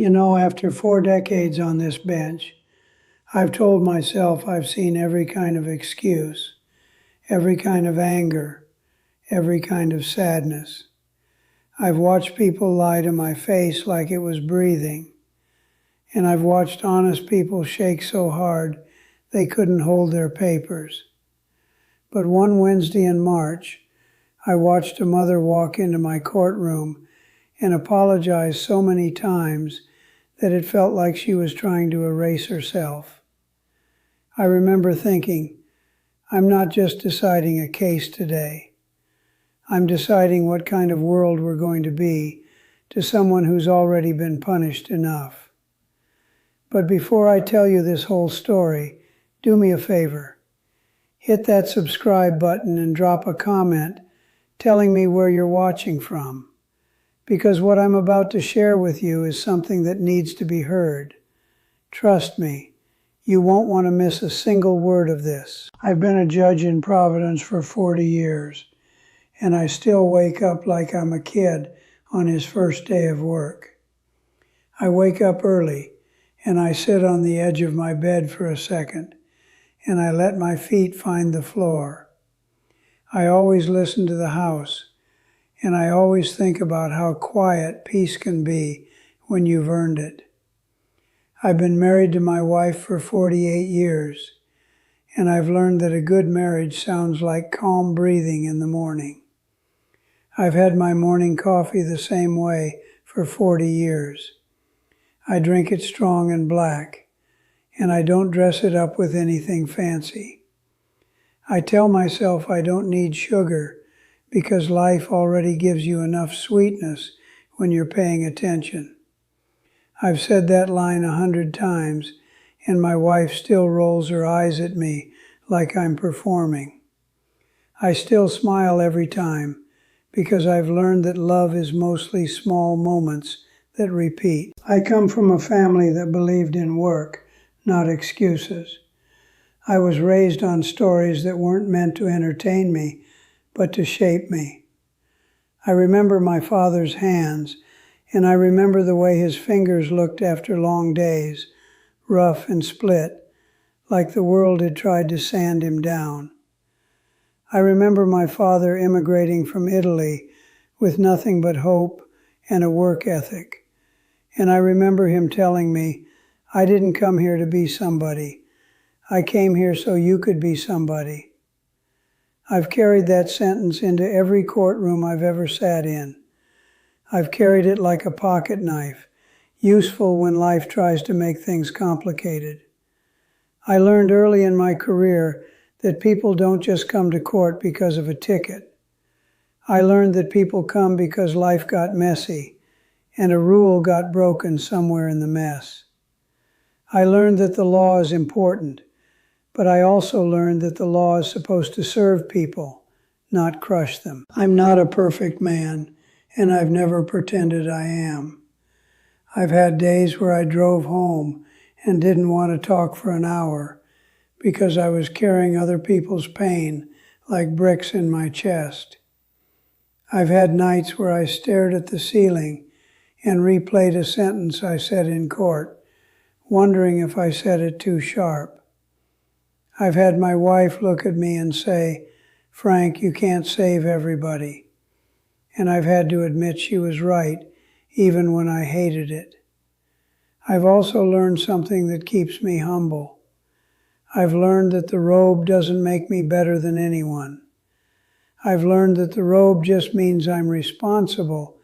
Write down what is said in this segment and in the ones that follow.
After 4 decades on this bench, I've told myself I've seen every kind of excuse, every kind of anger, every kind of sadness. I've watched people lie to my face like it was breathing, and I've watched honest people shake so hard they couldn't hold their papers. But one Wednesday in March, I watched a mother walk into my courtroom and apologize so many times that it felt like she was trying to erase herself. I remember thinking, I'm not just deciding a case today. I'm deciding what kind of world we're going to be to someone who's already been punished enough. But before I tell you this whole story, do me a favor. Hit that subscribe button and drop a comment telling me where you're watching from. Because what I'm about to share with you is something that needs to be heard. Trust me, you won't want to miss a single word of this. I've been a judge in Providence for 40 years, and I still wake up like I'm a kid on his first day of work. I wake up early, and I sit on the edge of my bed for a second, and I let my feet find the floor. I always listen to the house, and I always think about how quiet peace can be when you've earned it. I've been married to my wife for 48 years, and I've learned that a good marriage sounds like calm breathing in the morning. I've had my morning coffee the same way for 40 years. I drink it strong and black, and I don't dress it up with anything fancy. I tell myself I don't need sugar because life already gives you enough sweetness when you're paying attention. I've said that line 100 times, and my wife still rolls her eyes at me like I'm performing. I still smile every time because I've learned that love is mostly small moments that repeat. I come from a family that believed in work, not excuses. I was raised on stories that weren't meant to entertain me, but to shape me. I remember my father's hands, and I remember the way his fingers looked after long days, rough and split, like the world had tried to sand him down. I remember my father immigrating from Italy with nothing but hope and a work ethic. And I remember him telling me, I didn't come here to be somebody. I came here so you could be somebody. I've carried that sentence into every courtroom I've ever sat in. I've carried it like a pocket knife, useful when life tries to make things complicated. I learned early in my career that people don't just come to court because of a ticket. I learned that people come because life got messy and a rule got broken somewhere in the mess. I learned that the law is important, but I also learned that the law is supposed to serve people, not crush them. I'm not a perfect man, and I've never pretended I am. I've had days where I drove home and didn't want to talk for an hour because I was carrying other people's pain like bricks in my chest. I've had nights where I stared at the ceiling and replayed a sentence I said in court, wondering if I said it too sharp. I've had my wife look at me and say, Frank, you can't save everybody. And I've had to admit she was right, even when I hated it. I've also learned something that keeps me humble. I've learned that the robe doesn't make me better than anyone. I've learned that the robe just means I'm responsible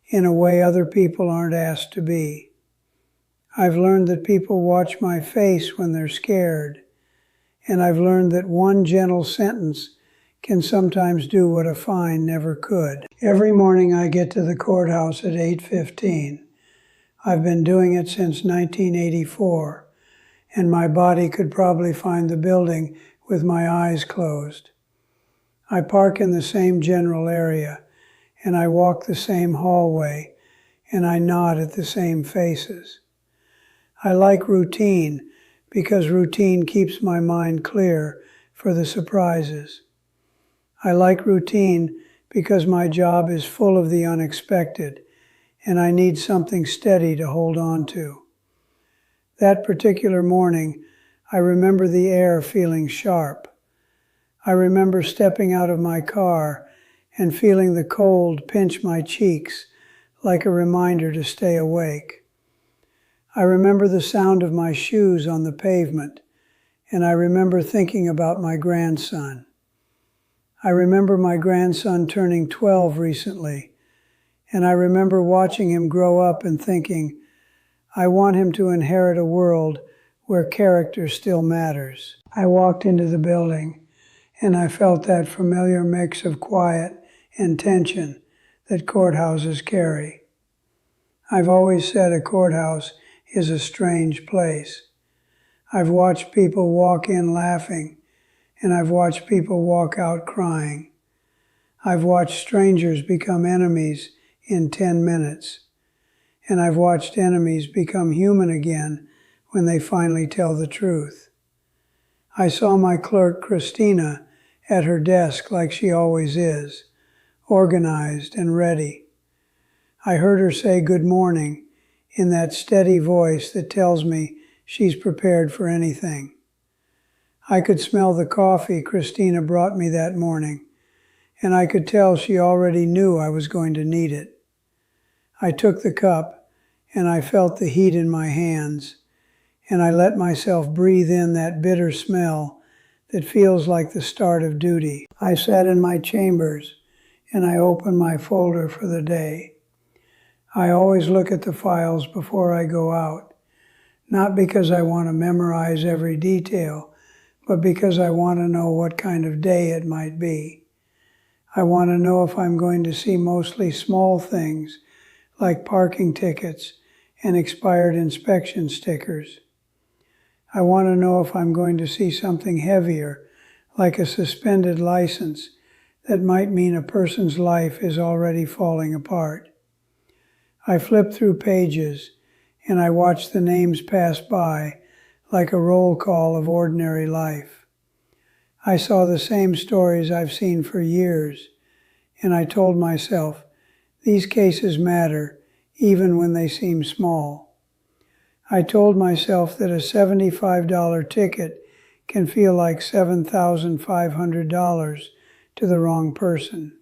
in a way other people aren't asked to be. I've learned that people watch my face when they're scared. And I've learned that one gentle sentence can sometimes do what a fine never could. Every morning I get to the courthouse at 8:15. I've been doing it since 1984, and my body could probably find the building with my eyes closed. I park in the same general area, and I walk the same hallway, and I nod at the same faces. I like routine, because routine keeps my mind clear for the surprises. I like routine because my job is full of the unexpected, and I need something steady to hold on to. That particular morning, I remember the air feeling sharp. I remember stepping out of my car and feeling the cold pinch my cheeks like a reminder to stay awake. I remember the sound of my shoes on the pavement, and I remember thinking about my grandson. I remember my grandson turning 12 recently, and I remember watching him grow up and thinking, I want him to inherit a world where character still matters. I walked into the building, and I felt that familiar mix of quiet and tension that courthouses carry. I've always said a courthouse is a strange place. I've watched people walk in laughing, and I've watched people walk out crying. I've watched strangers become enemies in 10 minutes, and I've watched enemies become human again when they finally tell the truth. I saw my clerk, Christina, at her desk like she always is, organized and ready. I heard her say good morning in that steady voice that tells me she's prepared for anything. I could smell the coffee Christina brought me that morning, and I could tell she already knew I was going to need it. I took the cup, and I felt the heat in my hands, and I let myself breathe in that bitter smell that feels like the start of duty. I sat in my chambers, and I opened my folder for the day. I always look at the files before I go out, not because I want to memorize every detail, but because I want to know what kind of day it might be. I want to know if I'm going to see mostly small things like parking tickets and expired inspection stickers. I want to know if I'm going to see something heavier, like a suspended license that might mean a person's life is already falling apart. I flip through pages, and I watch the names pass by like a roll call of ordinary life. I saw the same stories I've seen for years, and I told myself, these cases matter even when they seem small. I told myself that a $75 ticket can feel like $7,500 to the wrong person.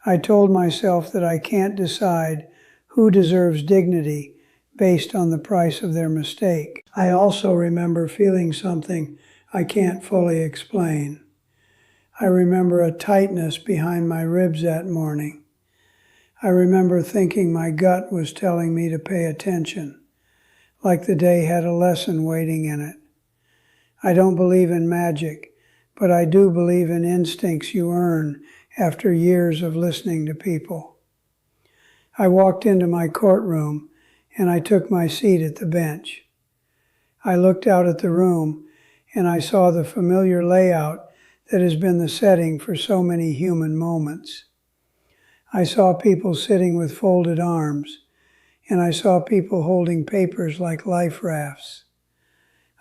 I told myself that I can't decide who deserves dignity based on the price of their mistake. I also remember feeling something I can't fully explain. I remember a tightness behind my ribs that morning. I remember thinking my gut was telling me to pay attention, like the day had a lesson waiting in it. I don't believe in magic, but I do believe in instincts you earn after years of listening to people. I walked into my courtroom, and I took my seat at the bench. I looked out at the room, and I saw the familiar layout that has been the setting for so many human moments. I saw people sitting with folded arms, and I saw people holding papers like life rafts.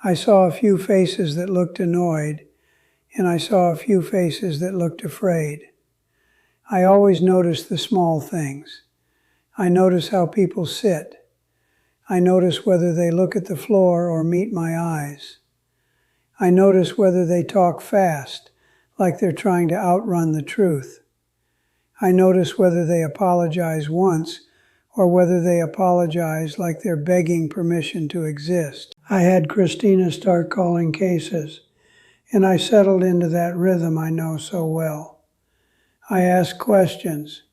I saw a few faces that looked annoyed, and I saw a few faces that looked afraid. I always notice the small things. I notice how people sit. I notice whether they look at the floor or meet my eyes. I notice whether they talk fast, like they're trying to outrun the truth. I notice whether they apologize once or whether they apologize like they're begging permission to exist. I had Christina start calling cases, and I settled into that rhythm I know so well. I asked questions.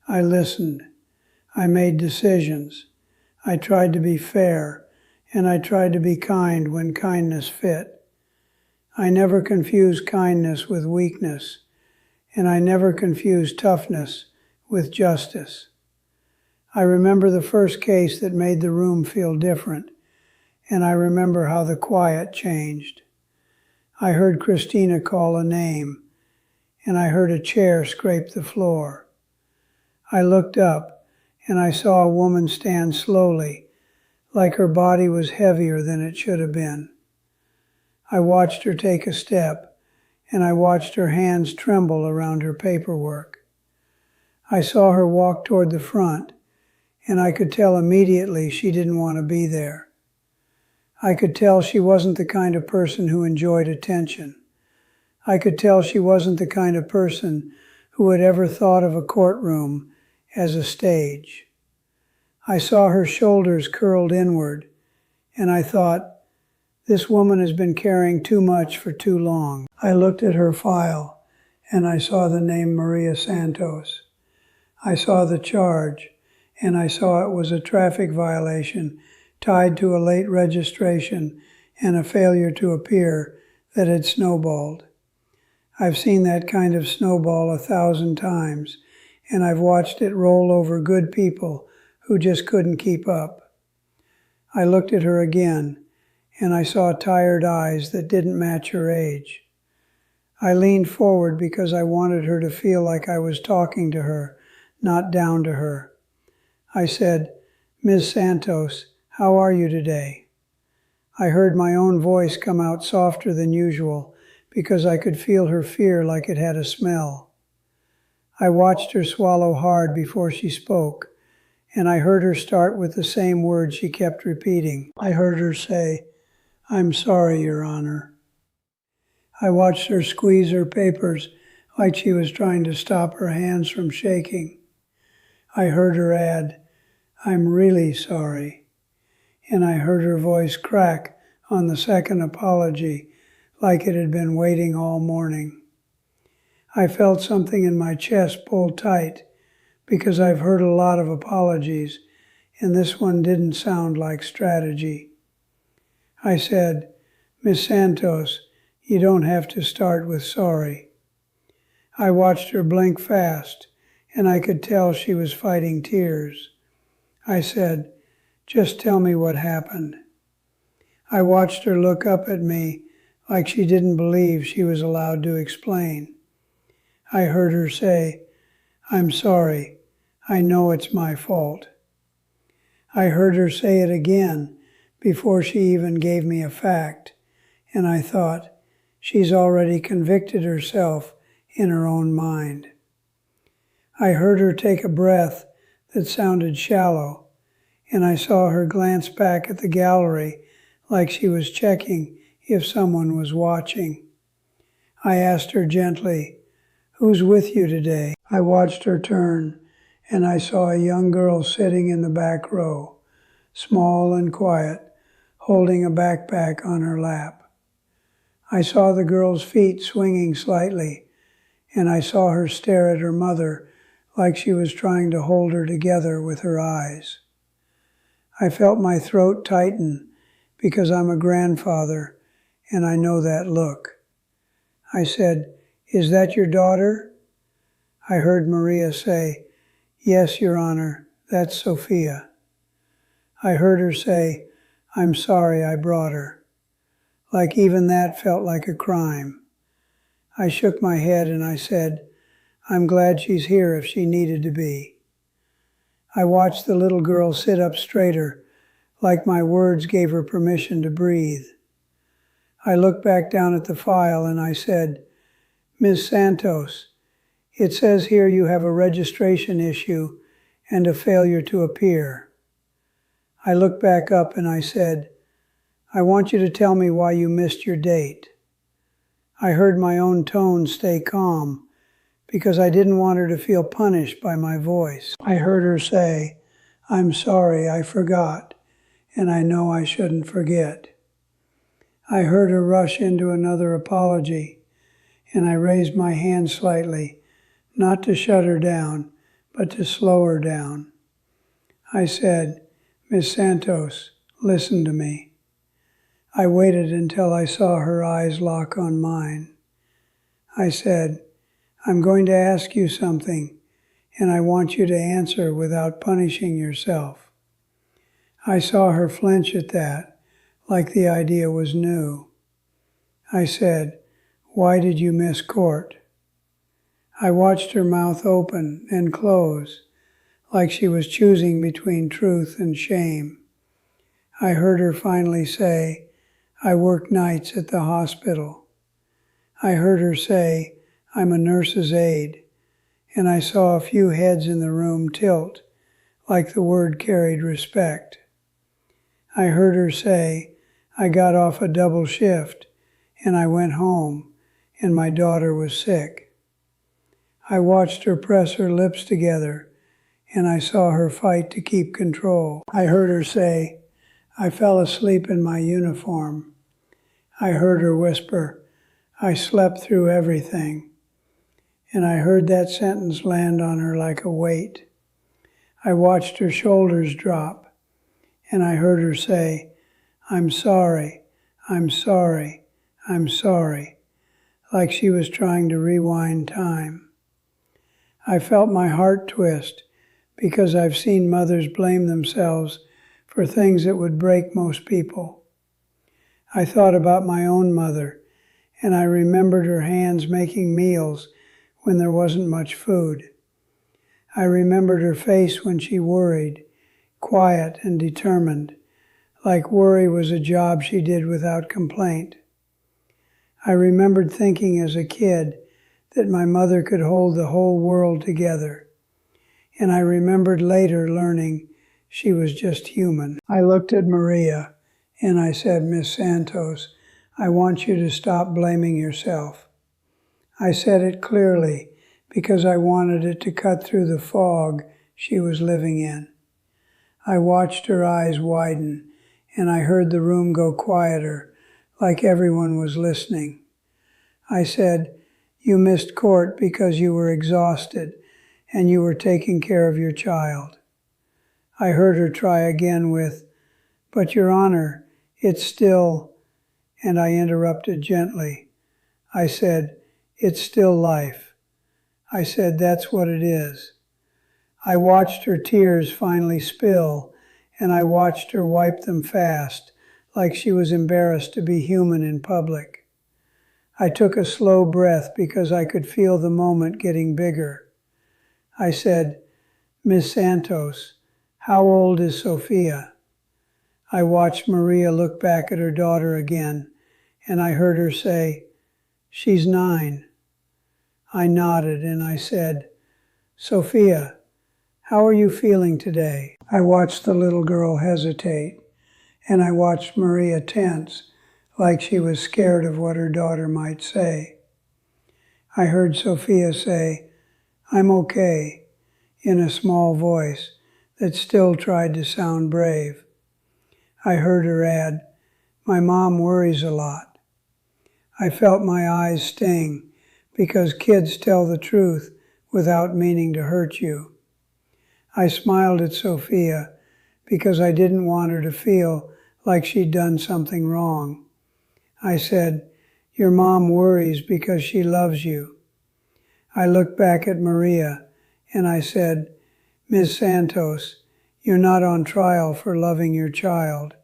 I listened. I made decisions. I tried to be fair, and I tried to be kind when kindness fit. I never confused kindness with weakness, and I never confused toughness with justice. I remember the first case that made the room feel different, and I remember how the quiet changed. I heard Christina call a name, and I heard a chair scrape the floor. I looked up, and I saw a woman stand slowly, like her body was heavier than it should have been. I watched her take a step, and I watched her hands tremble around her paperwork. I saw her walk toward the front, and I could tell immediately she didn't want to be there. I could tell she wasn't the kind of person who enjoyed attention. I could tell she wasn't the kind of person who had ever thought of a courtroom as a stage. I saw her shoulders curled inward, and I thought, this woman has been carrying too much for too long. I looked at her file, and I saw the name Maria Santos. I saw the charge, and I saw it was a traffic violation tied to a late registration and a failure to appear that had snowballed. I've seen that kind of snowball 1,000 times, and I've watched it roll over good people who just couldn't keep up. I looked at her again, and I saw tired eyes that didn't match her age. I leaned forward because I wanted her to feel like I was talking to her, not down to her. I said, "Ms. Santos, how are you today?" I heard my own voice come out softer than usual because I could feel her fear like it had a smell. I watched her swallow hard before she spoke, and I heard her start with the same words she kept repeating. I heard her say, "I'm sorry, Your Honor." I watched her squeeze her papers like she was trying to stop her hands from shaking. I heard her add, "I'm really sorry." And I heard her voice crack on the second apology like it had been waiting all morning. I felt something in my chest pull tight because I've heard a lot of apologies, and this one didn't sound like strategy. I said, "Miss Santos, you don't have to start with sorry." I watched her blink fast, and I could tell she was fighting tears. I said, "Just tell me what happened." I watched her look up at me like she didn't believe she was allowed to explain. I heard her say, "I'm sorry. I know it's my fault." I heard her say it again before she even gave me a fact, and I thought, she's already convicted herself in her own mind. I heard her take a breath that sounded shallow, and I saw her glance back at the gallery like she was checking if someone was watching. I asked her gently, "Who's with you today?" I watched her turn, and I saw a young girl sitting in the back row, small and quiet, holding a backpack on her lap. I saw the girl's feet swinging slightly, and I saw her stare at her mother like she was trying to hold her together with her eyes. I felt my throat tighten because I'm a grandfather, and I know that look. I said, "Is that your daughter?" I heard Maria say, "Yes, Your Honor, that's Sofia." I heard her say, "I'm sorry I brought her." Like even that felt like a crime. I shook my head and I said, "I'm glad she's here if she needed to be." I watched the little girl sit up straighter, like my words gave her permission to breathe. I looked back down at the file and I said, "Ms. Santos, it says here you have a registration issue and a failure to appear." I looked back up and I said, "I want you to tell me why you missed your date." I heard my own tone stay calm because I didn't want her to feel punished by my voice. I heard her say, "I'm sorry, I forgot, and I know I shouldn't forget." I heard her rush into another apology, and I raised my hand slightly, not to shut her down, but to slow her down. I said, "Miss Santos, listen to me." I waited until I saw her eyes lock on mine. I said, "I'm going to ask you something, and I want you to answer without punishing yourself." I saw her flinch at that, like the idea was new. I said, "Why did you miss court?" I watched her mouth open and close, like she was choosing between truth and shame. I heard her finally say, "I work nights at the hospital." I heard her say, "I'm a nurse's aide," and I saw a few heads in the room tilt, like the word carried respect. I heard her say, I got off a double shift and I went home and my daughter was sick. I watched her press her lips together and I saw her fight to keep control. I heard her say, I fell asleep in my uniform. I heard her whisper, I slept through everything. And I heard that sentence land on her like a weight. I watched her shoulders drop, and I heard her say, I'm sorry, I'm sorry, I'm sorry, like she was trying to rewind time. I felt my heart twist because I've seen mothers blame themselves for things that would break most people. I thought about my own mother, and I remembered her hands making meals when there wasn't much food. I remembered her face when she worried, quiet and determined, like worry was a job she did without complaint. I remembered thinking as a kid that my mother could hold the whole world together, and I remembered later learning she was just human. I looked at Maria and I said, Miss Santos, I want you to stop blaming yourself. I said it clearly because I wanted it to cut through the fog she was living in. I watched her eyes widen, and I heard the room go quieter, like everyone was listening. I said, you missed court because you were exhausted, and you were taking care of your child. I heard her try again with, but Your Honor, it's still, and I interrupted gently. I said, it's still life. I said, that's what it is. I watched her tears finally spill, and I watched her wipe them fast, like she was embarrassed to be human in public. I took a slow breath because I could feel the moment getting bigger. I said, Miss Santos, how old is Sofia? I watched Maria look back at her daughter again, and I heard her say, she's 9. I nodded and I said, Sofia, how are you feeling today? I watched the little girl hesitate, and I watched Maria tense, like she was scared of what her daughter might say. I heard Sofia say, I'm okay, in a small voice that still tried to sound brave. I heard her add, my mom worries a lot. I felt my eyes sting because kids tell the truth without meaning to hurt you. I smiled at Sofia because I didn't want her to feel like she'd done something wrong. I said, your mom worries because she loves you. I looked back at Maria and I said, Ms. Santos, you're not on trial for loving your child.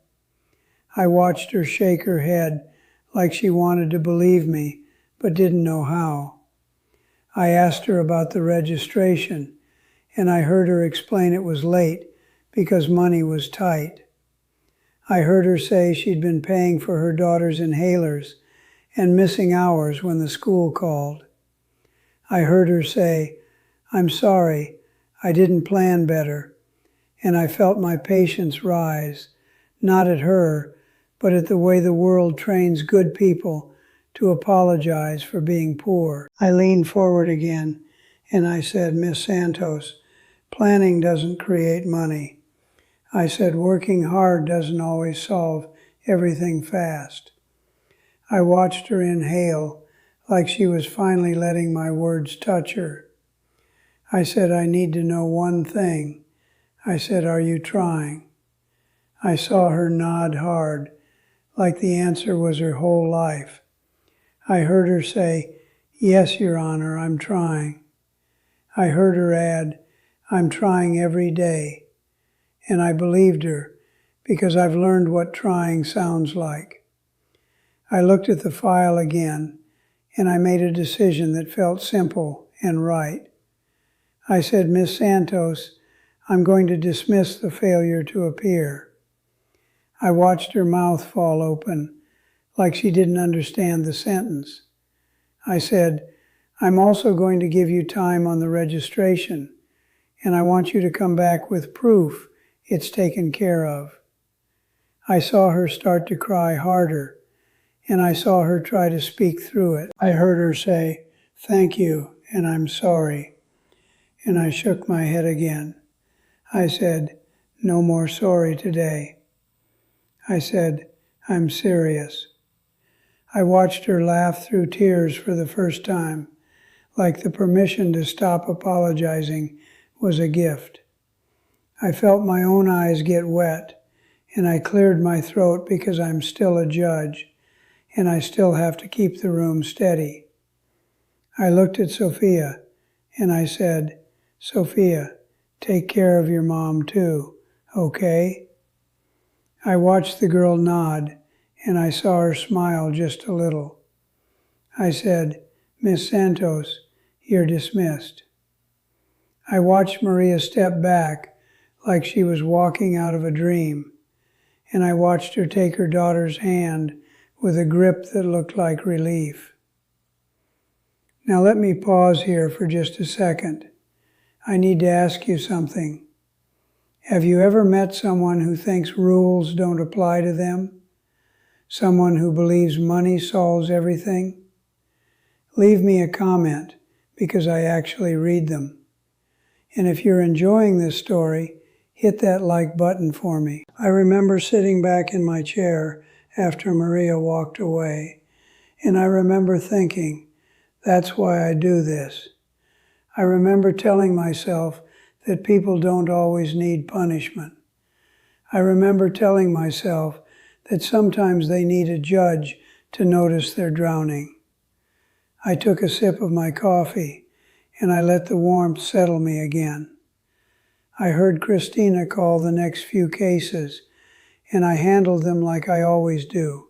I watched her shake her head like she wanted to believe me, but didn't know how. I asked her about the registration, and I heard her explain it was late because money was tight. I heard her say she'd been paying for her daughter's inhalers and missing hours when the school called. I heard her say, I'm sorry, I didn't plan better, and I felt my patience rise, not at her, but at the way the world trains good people to apologize for being poor. I leaned forward again, and I said, Miss Santos, planning doesn't create money. I said, working hard doesn't always solve everything fast. I watched her inhale like she was finally letting my words touch her. I said, I need to know one thing. I said, are you trying? I saw her nod hard, like the answer was her whole life. I heard her say, yes, Your Honor, I'm trying. I heard her add, I'm trying every day. And I believed her because I've learned what trying sounds like. I looked at the file again, and I made a decision that felt simple and right. I said, Miss Santos, I'm going to dismiss the failure to appear. I watched her mouth fall open, like she didn't understand the sentence. I said, I'm also going to give you time on the registration. and I want you to come back with proof it's taken care of. I saw her start to cry harder, and I saw her try to speak through it. I heard her say, "Thank you, and I'm sorry." And I shook my head again. I said, "No more sorry today." I said, "I'm serious." I watched her laugh through tears for the first time, like the permission to stop apologizing was a gift. I felt my own eyes get wet, and I cleared my throat because I'm still a judge, and I still have to keep the room steady. I looked at Sofia, and I said, "Sofia, take care of your mom too, okay?" I watched the girl nod, and I saw her smile just a little. I said, "Miss Santos, you're dismissed." I watched Maria step back like she was walking out of a dream, and I watched her take her daughter's hand with a grip that looked like relief. Now let me pause here for just a second. I need to ask you something. Have you ever met someone who thinks rules don't apply to them? Someone who believes money solves everything? Leave me a comment, because I actually read them. And if you're enjoying this story, hit that like button for me. I remember sitting back in my chair after Maria walked away, and I remember thinking, that's why I do this. I remember telling myself that people don't always need punishment. I remember telling myself that sometimes they need a judge to notice they're drowning. I took a sip of my coffee, and I let the warmth settle me again. I heard Christina call the next few cases, and I handled them like I always do.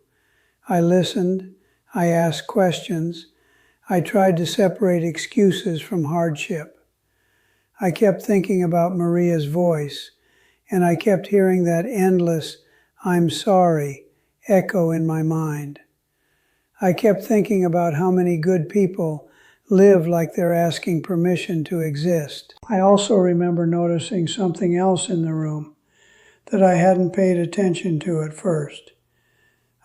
I listened, I asked questions, I tried to separate excuses from hardship. I kept thinking about Maria's voice, and I kept hearing that endless, "I'm sorry," echo in my mind. I kept thinking about how many good people live like they're asking permission to exist. I also remember noticing something else in the room that I hadn't paid attention to at first.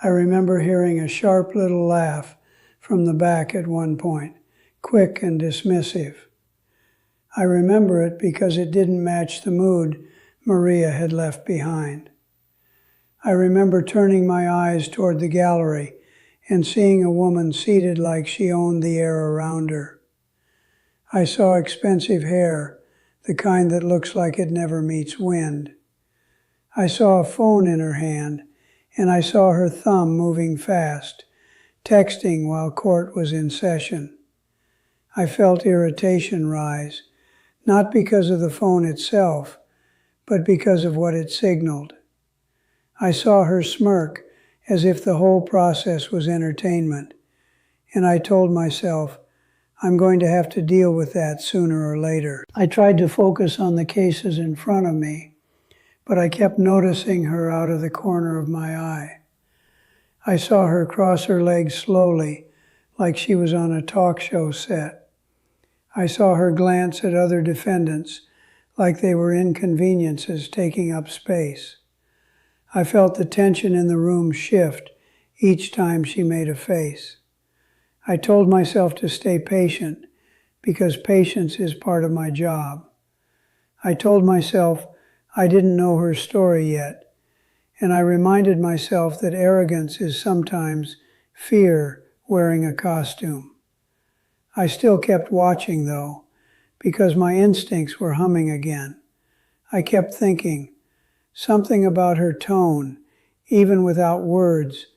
I remember hearing a sharp little laugh from the back at one point, quick and dismissive. I remember it because it didn't match the mood Maria had left behind. I remember turning my eyes toward the gallery and seeing a woman seated like she owned the air around her. I saw expensive hair, the kind that looks like it never meets wind. I saw a phone in her hand, and I saw her thumb moving fast, texting while court was in session. I felt irritation rise, not because of the phone itself, but because of what it signaled. I saw her smirk as if the whole process was entertainment, and I told myself, I'm going to have to deal with that sooner or later. I tried to focus on the cases in front of me, but I kept noticing her out of the corner of my eye. I saw her cross her legs slowly, like she was on a talk show set. I saw her glance at other defendants, like they were inconveniences taking up space. I felt the tension in the room shift each time she made a face. I told myself to stay patient, because patience is part of my job. I told myself I didn't know her story yet, and I reminded myself that arrogance is sometimes fear wearing a costume. I still kept watching, though, because my instincts were humming again. I kept thinking, something about her tone, even without words,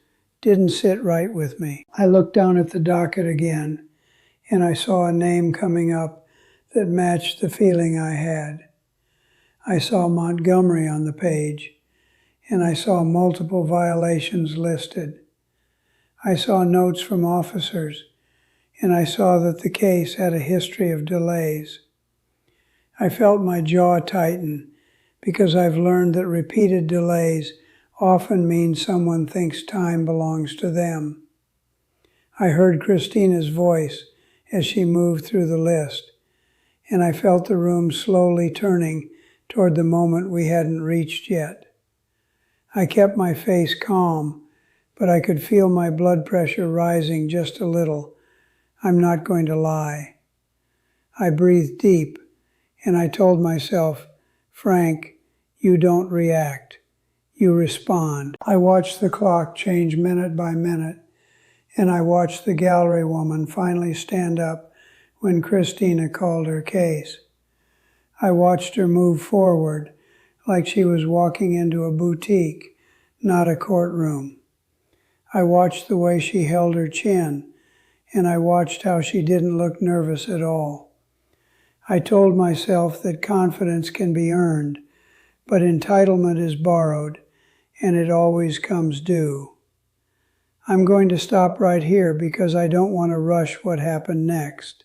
didn't sit right with me. I looked down at the docket again, and I saw a name coming up that matched the feeling I had. I saw Montgomery on the page, and I saw multiple violations listed. I saw notes from officers, and I saw that the case had a history of delays. I felt my jaw tighten, because I've learned that repeated delays often mean someone thinks time belongs to them. I heard Christina's voice as she moved through the list, and I felt the room slowly turning toward the moment we hadn't reached yet. I kept my face calm, but I could feel my blood pressure rising just a little. I'm not going to lie. I breathed deep, and I told myself, Frank, you don't react. You respond. I watched the clock change minute by minute, and I watched the gallery woman finally stand up when Christina called her case. I watched her move forward like she was walking into a boutique, not a courtroom. I watched the way she held her chin, and I watched how she didn't look nervous at all. I told myself that confidence can be earned, but entitlement is borrowed, and it always comes due. I'm going to stop right here because I don't want to rush what happened next.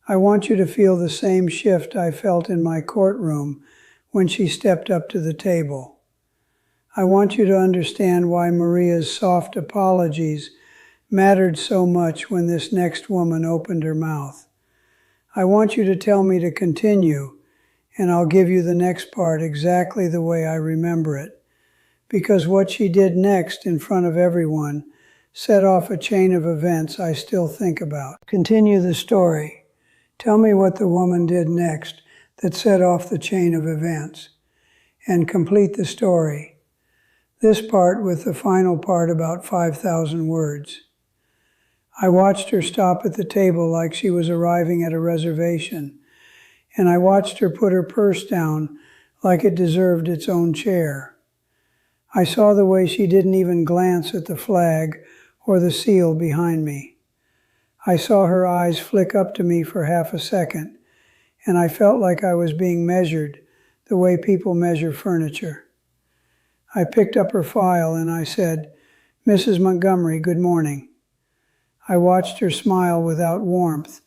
I want you to feel the same shift I felt in my courtroom when she stepped up to the table. I want you to understand why Maria's soft apologies mattered so much when this next woman opened her mouth. I want you to tell me to continue, and I'll give you the next part exactly the way I remember it, because what she did next in front of everyone set off a chain of events I still think about. Continue the story. Tell me what the woman did next that set off the chain of events, and complete the story. This part with the final part about 5,000 words. I watched her stop at the table like she was arriving at a reservation, and I watched her put her purse down like it deserved its own chair. I saw the way she didn't even glance at the flag or the seal behind me. I saw her eyes flick up to me for half a second, and I felt like I was being measured the way people measure furniture. I picked up her file and I said, Mrs. Montgomery, good morning. I watched her smile without warmth,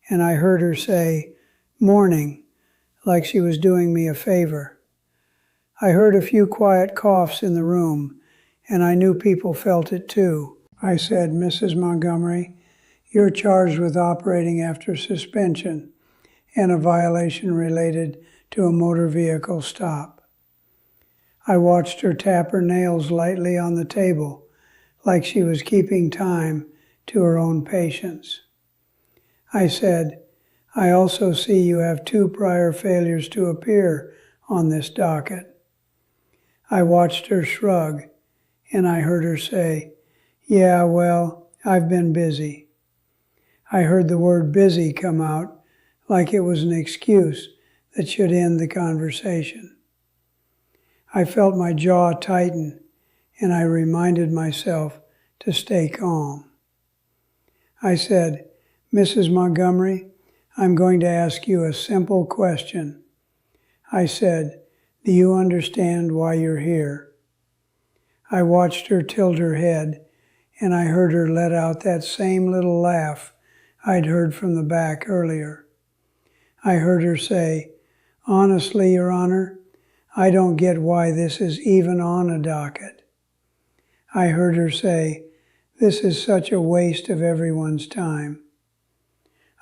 and I heard her say, morning, like she was doing me a favor. I heard a few quiet coughs in the room, and I knew people felt it too. I said, Mrs. Montgomery, you're charged with operating after suspension and a violation related to a motor vehicle stop. I watched her tap her nails lightly on the table, like she was keeping time to her own patience. I said, I also see you have 2 prior failures to appear on this docket. I watched her shrug, and I heard her say, yeah, well, I've been busy. I heard the word busy come out like it was an excuse that should end the conversation. I felt my jaw tighten, and I reminded myself to stay calm. I said, Mrs. Montgomery, I'm going to ask you a simple question. I said, do you understand why you're here? I watched her tilt her head, and I heard her let out that same little laugh I'd heard from the back earlier. I heard her say, honestly, Your Honor, I don't get why this is even on a docket. I heard her say, this is such a waste of everyone's time.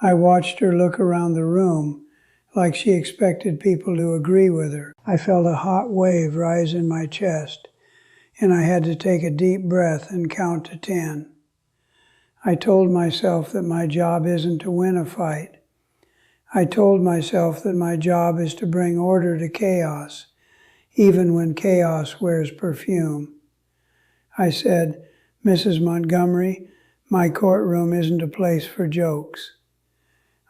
I watched her look around the room like she expected people to agree with her. I felt a hot wave rise in my chest, and I had to take a deep breath and count to 10. I told myself that my job isn't to win a fight. I told myself that my job is to bring order to chaos, even when chaos wears perfume. I said, Mrs. Montgomery, my courtroom isn't a place for jokes.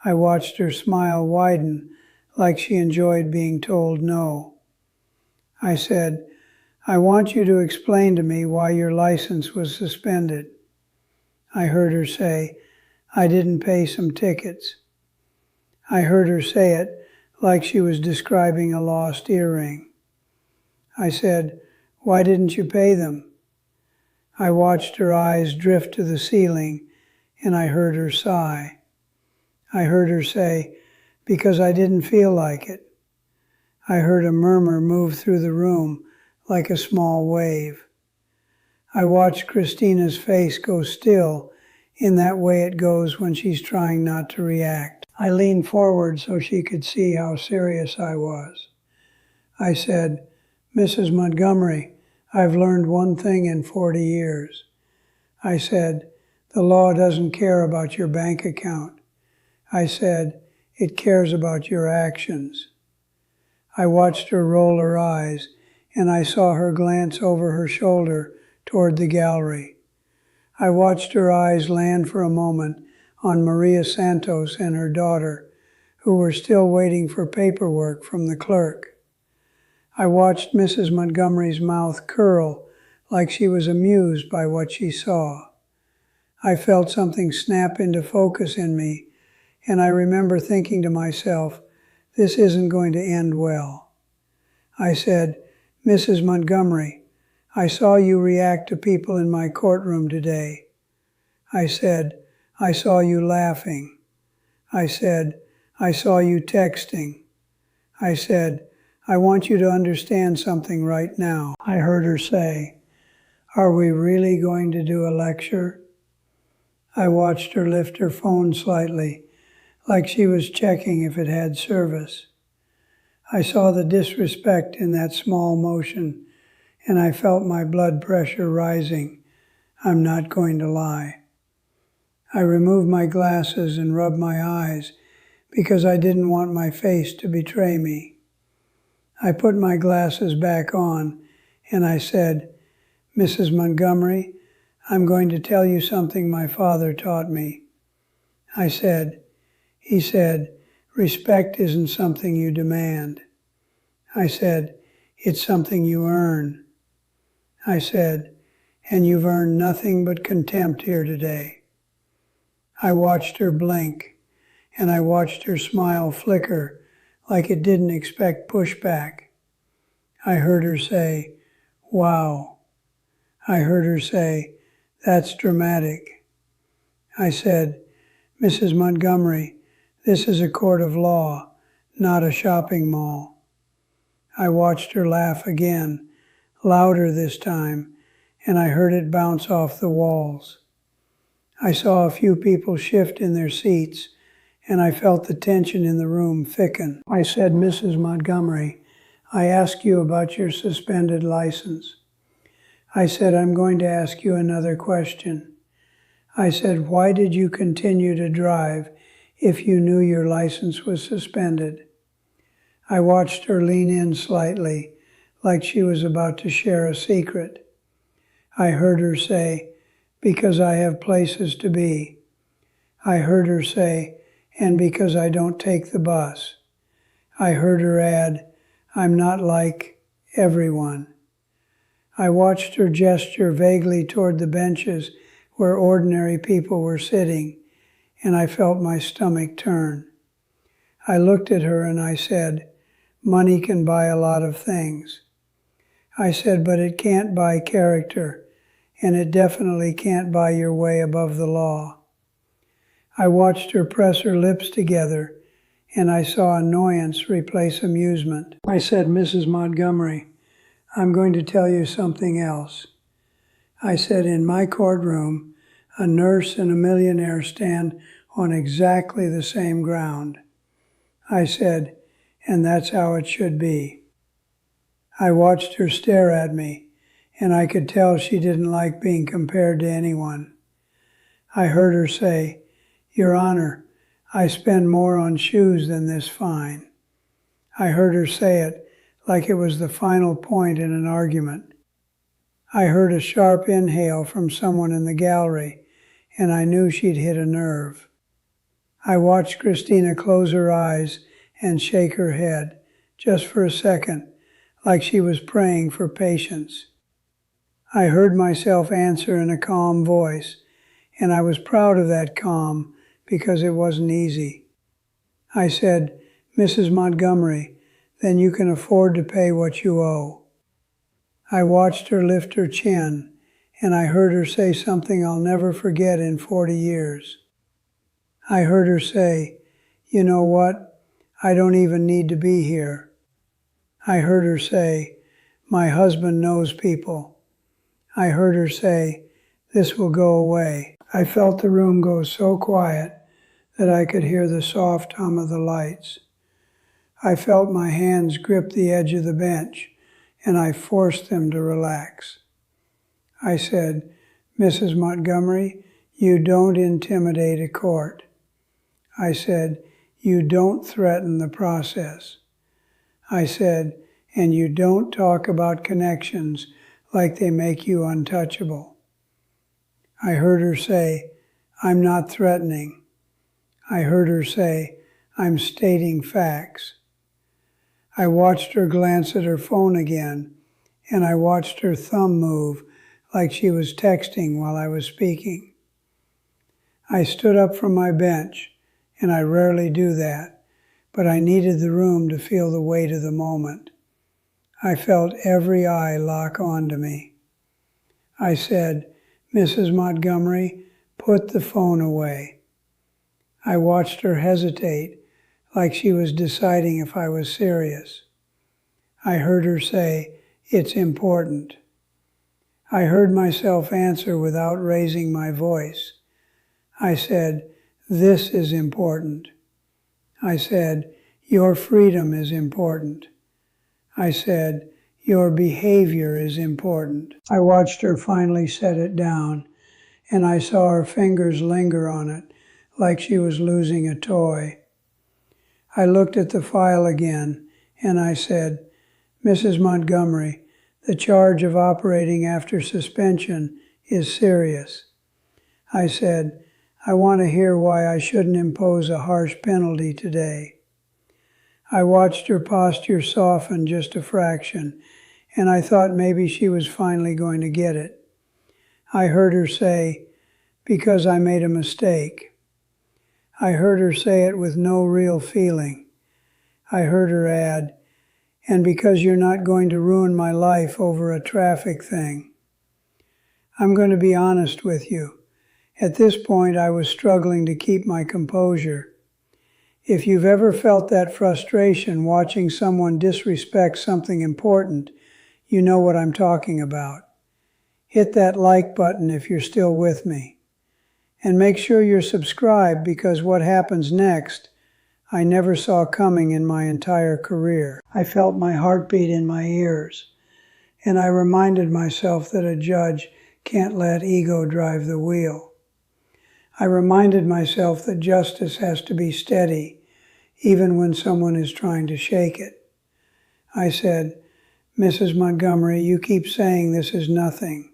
I watched her smile widen like she enjoyed being told no. I said, I want you to explain to me why your license was suspended. I heard her say, I didn't pay some tickets. I heard her say it like she was describing a lost earring. I said, why didn't you pay them? I watched her eyes drift to the ceiling, and I heard her sigh. I heard her say, because I didn't feel like it. I heard a murmur move through the room like a small wave. I watched Christina's face go still in that way it goes when she's trying not to react. I leaned forward so she could see how serious I was. I said, "Mrs. Montgomery, I've learned one thing in 40 years. I said, the law doesn't care about your bank account. I said, it cares about your actions." I watched her roll her eyes, and I saw her glance over her shoulder toward the gallery. I watched her eyes land for a moment on Maria Santos and her daughter, who were still waiting for paperwork from the clerk. I watched Mrs. Montgomery's mouth curl like she was amused by what she saw. I felt something snap into focus in me, and I remember thinking to myself, this isn't going to end well. I said, "Mrs. Montgomery, I saw you react to people in my courtroom today." I said, "I saw you laughing." I said, "I saw you texting." I said, "I want you to understand something right now." I heard her say, "Are we really going to do a lecture?" I watched her lift her phone slightly, like she was checking if it had service. I saw the disrespect in that small motion, and I felt my blood pressure rising. I'm not going to lie. I removed my glasses and rubbed my eyes because I didn't want my face to betray me. I put my glasses back on and I said, "Mrs. Montgomery, I'm going to tell you something my father taught me." He said, "Respect isn't something you demand." I said, "It's something you earn." I said, "And you've earned nothing but contempt here today." I watched her blink, and I watched her smile flicker like it didn't expect pushback. I heard her say, "Wow." I heard her say, "That's dramatic." I said, "Mrs. Montgomery, this is a court of law, not a shopping mall." I watched her laugh again, louder this time, and I heard it bounce off the walls. I saw a few people shift in their seats, and I felt the tension in the room thicken. I said, "Mrs. Montgomery, I asked you about your suspended license." I said, "I'm going to ask you another question." I said, "Why did you continue to drive if you knew your license was suspended?" I watched her lean in slightly, like she was about to share a secret. I heard her say, "Because I have places to be." I heard her say, "And because I don't take the bus." I heard her add, "I'm not like everyone." I watched her gesture vaguely toward the benches where ordinary people were sitting, and I felt my stomach turn. I looked at her and I said, "Money can buy a lot of things." I said, "But it can't buy character, and it definitely can't buy your way above the law." I watched her press her lips together, and I saw annoyance replace amusement. I said, "Mrs. Montgomery, I'm going to tell you something else." I said, "In my courtroom, a nurse and a millionaire stand on exactly the same ground." I said, "And that's how it should be." I watched her stare at me, and I could tell she didn't like being compared to anyone. I heard her say, "Your Honor, I spend more on shoes than this fine." I heard her say it like it was the final point in an argument. I heard a sharp inhale from someone in the gallery, and I knew she'd hit a nerve. I watched Christina close her eyes and shake her head, just for a second, like she was praying for patience. I heard myself answer in a calm voice, and I was proud of that calm because it wasn't easy. I said, "Mrs. Montgomery, then you can afford to pay what you owe." I watched her lift her chin, and I heard her say something I'll never forget in 40 years. I heard her say, "You know what? I don't even need to be here." I heard her say, "My husband knows people." I heard her say, "This will go away." I felt the room go so quiet that I could hear the soft hum of the lights. I felt my hands grip the edge of the bench, and I forced them to relax. I said, "Mrs. Montgomery, you don't intimidate a court." I said, "You don't threaten the process." I said, "And you don't talk about connections like they make you untouchable." I heard her say, "I'm not threatening." I heard her say, "I'm stating facts." I watched her glance at her phone again, and I watched her thumb move like she was texting while I was speaking. I stood up from my bench, and I rarely do that, but I needed the room to feel the weight of the moment. I felt every eye lock onto me. I said, "Mrs. Montgomery, put the phone away." I watched her hesitate, like she was deciding if I was serious. I heard her say, "It's important." I heard myself answer without raising my voice. I said, "This is important." I said, "Your freedom is important." I said, "Your behavior is important." I watched her finally set it down, and I saw her fingers linger on it like she was losing a toy. I looked at the file again, and I said, "Mrs. Montgomery, the charge of operating after suspension is serious." I said, "I want to hear why I shouldn't impose a harsh penalty today." I watched her posture soften just a fraction, and I thought maybe she was finally going to get it. I heard her say, "Because I made a mistake." I heard her say it with no real feeling. I heard her add, "And because you're not going to ruin my life over a traffic thing." I'm going to be honest with you. At this point, I was struggling to keep my composure. If you've ever felt that frustration watching someone disrespect something important, you know what I'm talking about. Hit that like button if you're still with me. And make sure you're subscribed, because what happens next, I never saw coming in my entire career. I felt my heartbeat in my ears, and I reminded myself that a judge can't let ego drive the wheel. I reminded myself that justice has to be steady, even when someone is trying to shake it. I said, "Mrs. Montgomery, you keep saying this is nothing."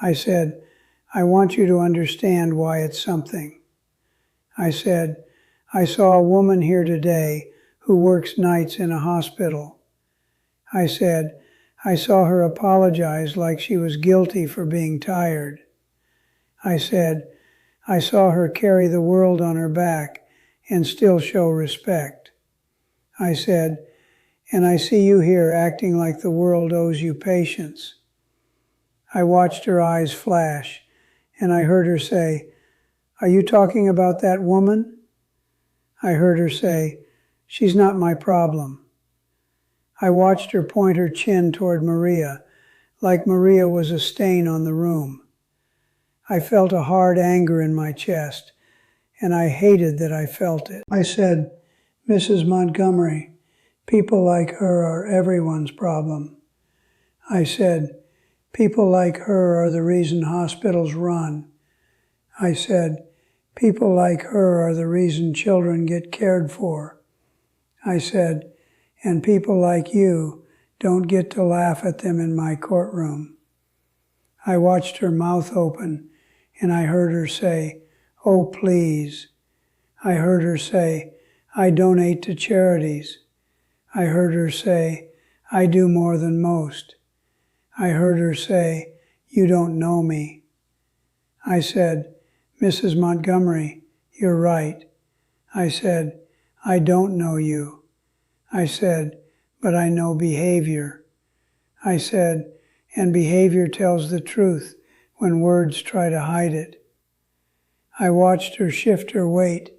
I said, "I want you to understand why it's something." I said, "I saw a woman here today who works nights in a hospital." I said, "I saw her apologize like she was guilty for being tired." I said, "I saw her carry the world on her back and still show respect." I said, "And I see you here acting like the world owes you patience." I watched her eyes flash, and I heard her say, "Are you talking about that woman?" I heard her say, "She's not my problem." I watched her point her chin toward Maria, like Maria was a stain on the room. I felt a hard anger in my chest, and I hated that I felt it. I said, "Mrs. Montgomery, people like her are everyone's problem." I said, "People like her are the reason hospitals run." I said, "People like her are the reason children get cared for." I said, "And people like you don't get to laugh at them in my courtroom." I watched her mouth open, and I heard her say, "Oh, please." I heard her say, "I donate to charities." I heard her say, "I do more than most." I heard her say, "You don't know me." I said, "Mrs. Montgomery, you're right." I said, "I don't know you." I said, "But I know behavior." I said, "And behavior tells the truth when words try to hide it." I watched her shift her weight,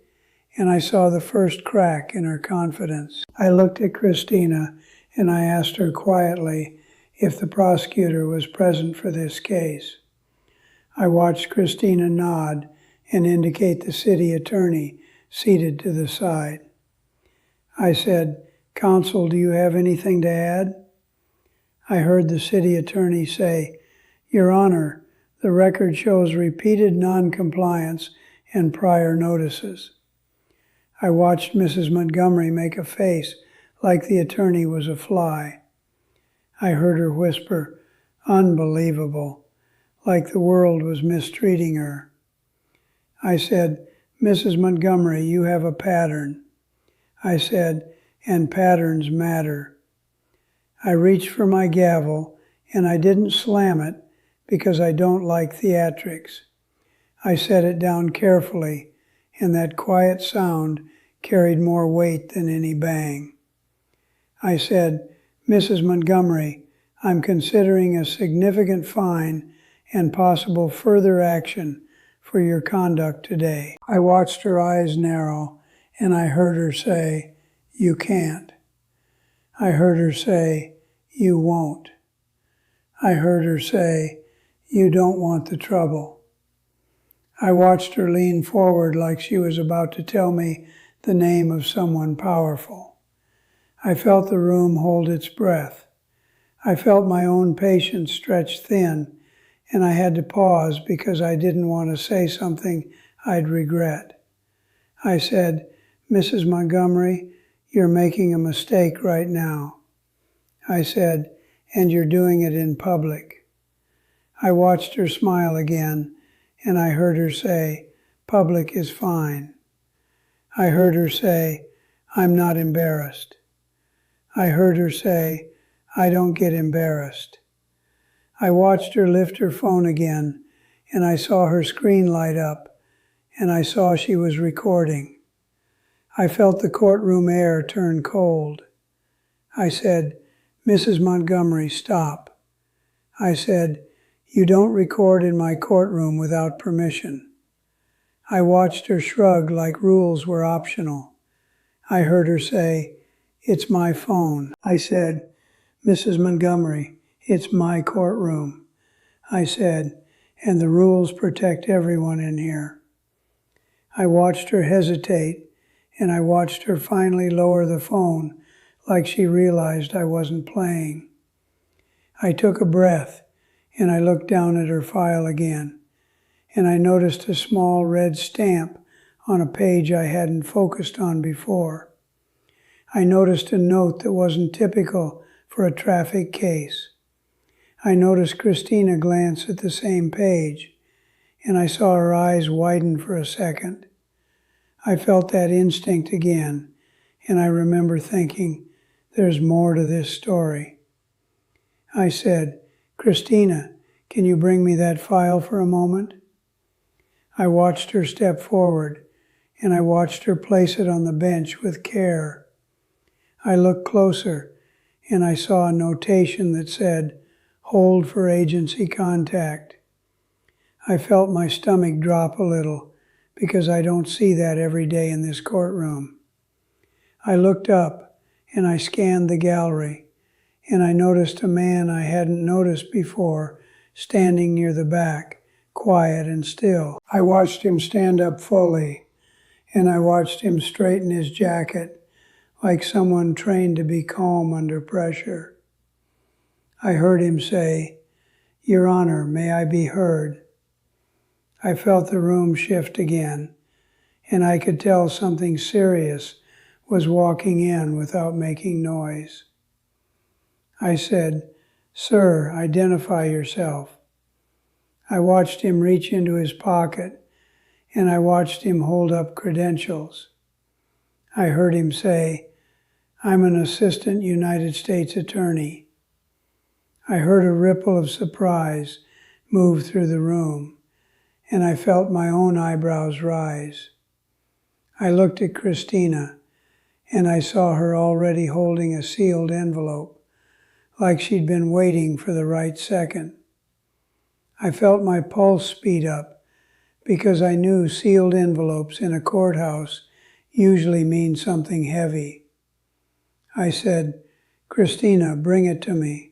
and I saw the first crack in her confidence. I looked at Christina, and I asked her quietly if the prosecutor was present for this case. I watched Christina nod and indicate the city attorney seated to the side. I said, "Counsel, do you have anything to add?" I heard the city attorney say, "Your Honor, the record shows repeated non-compliance and prior notices." I watched Mrs. Montgomery make a face like the attorney was a fly. I heard her whisper, "Unbelievable," like the world was mistreating her. I said, "Mrs. Montgomery, you have a pattern." I said, "And patterns matter." I reached for my gavel, and I didn't slam it because I don't like theatrics. I set it down carefully, and that quiet sound carried more weight than any bang. I said, "Mrs. Montgomery, I'm considering a significant fine and possible further action for your conduct today." I watched her eyes narrow, and I heard her say, "You can't." I heard her say, "You won't." I heard her say, "You don't want the trouble." I watched her lean forward like she was about to tell me the name of someone powerful. I felt the room hold its breath. I felt my own patience stretch thin, and I had to pause because I didn't want to say something I'd regret. I said, "Mrs. Montgomery, you're making a mistake right now." I said, "And you're doing it in public." I watched her smile again, and I heard her say, "Public is fine." I heard her say, "I'm not embarrassed." I heard her say, "I don't get embarrassed." I watched her lift her phone again, and I saw her screen light up, and I saw she was recording. I felt the courtroom air turn cold. I said, "Mrs. Montgomery, stop." I said, "You don't record in my courtroom without permission." I watched her shrug like rules were optional. I heard her say, "It's my phone." I said, "Mrs. Montgomery, it's my courtroom." I said, "And the rules protect everyone in here." I watched her hesitate, and I watched her finally lower the phone like she realized I wasn't playing. I took a breath, and I looked down at her file again, and I noticed a small red stamp on a page I hadn't focused on before. I noticed a note that wasn't typical for a traffic case. I noticed Christina glance at the same page, and I saw her eyes widen for a second. I felt that instinct again, and I remember thinking, there's more to this story. I said, "Christina, can you bring me that file for a moment?" I watched her step forward, and I watched her place it on the bench with care. I looked closer, and I saw a notation that said, "Hold for agency contact." I felt my stomach drop a little, because I don't see that every day in this courtroom. I looked up, and I scanned the gallery, and I noticed a man I hadn't noticed before standing near the back, quiet and still. I watched him stand up fully, and I watched him straighten his jacket like someone trained to be calm under pressure. I heard him say, "Your Honor, may I be heard?" I felt the room shift again, and I could tell something serious was walking in without making noise. I said, "Sir, identify yourself." I watched him reach into his pocket, and I watched him hold up credentials. I heard him say, "I'm an assistant United States attorney." I heard a ripple of surprise move through the room, and I felt my own eyebrows rise. I looked at Christina, and I saw her already holding a sealed envelope, like she'd been waiting for the right second. I felt my pulse speed up, because I knew sealed envelopes in a courthouse usually mean something heavy. I said, "Christina, bring it to me."